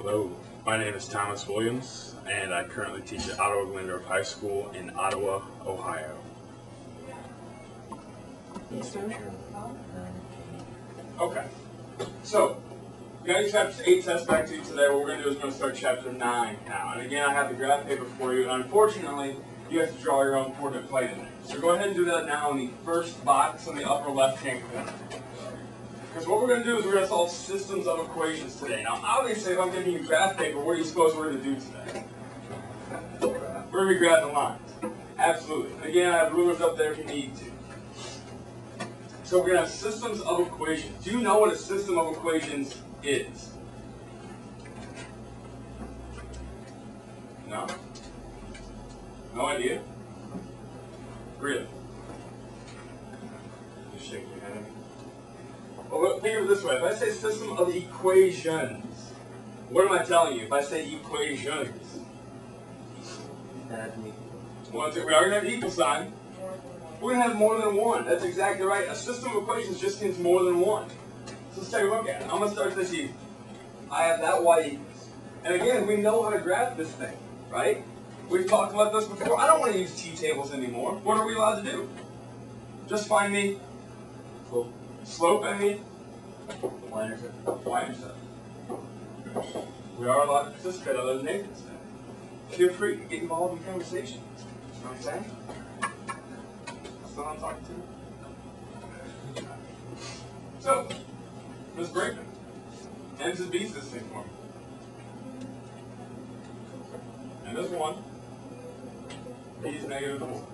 Hello, my name is Thomas Williams, and I currently teach at Ottawa Glendorf High School in Ottawa, Ohio. Okay, so we got chapter 8 test back to you today. What we're going to do is we're going to start chapter 9 now. And again, I have the graph paper for you. Unfortunately, you have to draw your own coordinate plane in there. So go ahead and do that now in the first box in the upper left-hand corner. Because what we're going to do is we're going to solve systems of equations today. Now, obviously, if I'm giving you graph paper, what do you suppose we're going to do today? We're going to be graphing lines. Absolutely. And again, I have rulers up there if you need to. So we're going to have systems of equations. Do you know what a system of equations is? No? No idea? Really? Just shake your head. Well, think of it this way. If I say system of equations, what am I telling you if I say equations? Well, we are going to have an equal sign. We're going to have more than one. That's exactly right. A system of equations just means more than one. So let's take a look at it. I'm going to start this easy. I have that y equals. And again, we know how to graph this thing, right? We've talked about this before. I don't want to use t-tables anymore. What are we allowed to do? Just find me slope and me y-intercept. We are allowed to participate other than Nathan's. Feel free to get involved in conversation. You know what I'm saying? That's what I'm talking to. So, let's break them. M's and B's this thing for me. And this one, B's -4.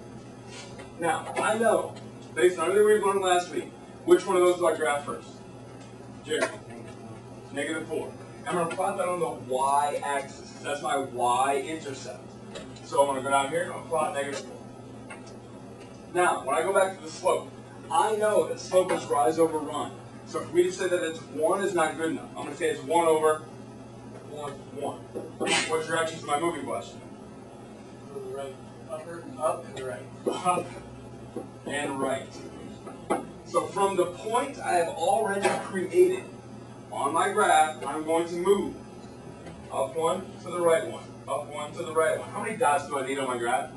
Now, I know, based on everything we've learned last week, which one of those do I graph first? Jerry. -4. I'm going to plot that on the y-axis. That's my y-intercept. So I'm going to go down here and I'm going to plot -4. Now, when I go back to the slope, I know that slope is rise over run. So for me to say that it's 1 is not good enough. I'm going to say it's 1 over 1. What directions am I moving, question? To the right. Up and right. Up and right. So from the point I have already created on my graph, I'm going to move up 1 to the right 1. Up 1 to the right 1. How many dots do I need on my graph?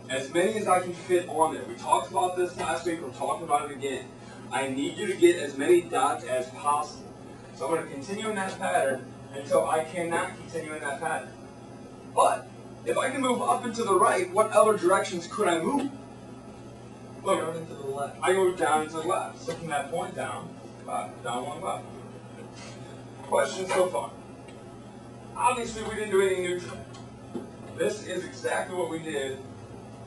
As many as I can fit on there. We talked about this last week. We're talking about it again. I need you to get as many dots as possible. So I'm going to continue in that pattern until I cannot continue in that pattern. But if I can move up and to the right, what other directions could I move? Look, Down and to the left. I move down and to the left. So from that point down, down 1 left. Question so far. Obviously, we didn't do anything new today. This is exactly what we did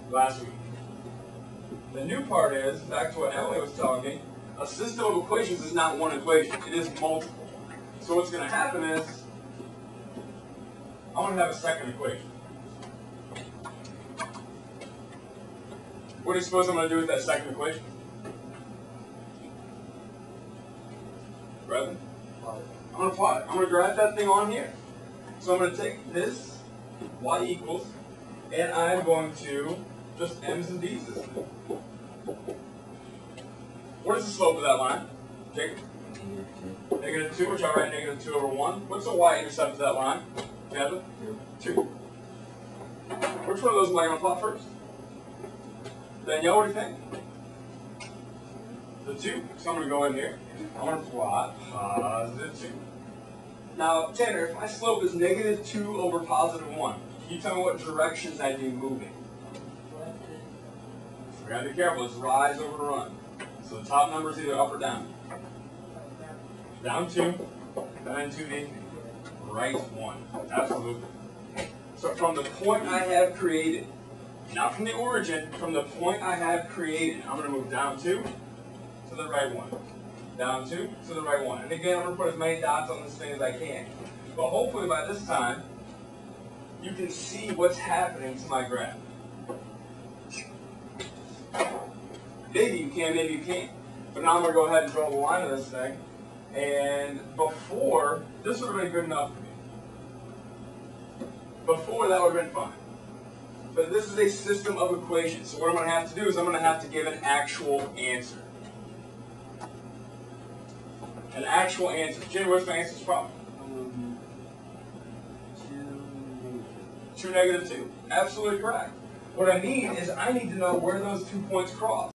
last week. The new part is, back to what Emily was telling me, a system of equations is not one equation. It is multiple. So what's going to happen is, I'm going to have a second equation. What do you suppose I'm going to do with that second equation? Brethren? I'm going to plot it. I'm going to graph that thing on here. So I'm going to take this, y equals, and I'm going to just m's and b's this thing. What is the slope of that line? Jacob? -2, which I write -2 over 1. What's the y-intercept of that line? Kevin? 2. Which one of those am I going to plot first? Danielle, what do you think? The 2. So I'm going to go in here. I'm going to plot +2. Now, Tanner, if my slope is -2 over +1, can you tell me what directions I'd be moving? We gotta be careful. It's rise over run. So the top number is either up or down. Down 2, then to the right 1. Absolutely. So from the point I have created, not from the origin, from the point I have created, I'm going to move down 2 to the right 1. Down 2 to the right 1. And again, I'm going to put as many dots on this thing as I can. But hopefully by this time, you can see what's happening to my graph. Maybe you can, maybe you can't. But now I'm going to go ahead and draw the line of this thing. And before, this would have been good enough for me. Before, that would have been fine. But this is a system of equations. So what I'm going to have to do is I'm going to have to give an actual answer. An actual answer. Jenny, what's my answer to this problem? 2, -2. Absolutely correct. What I need is I need to know where those 2 points cross.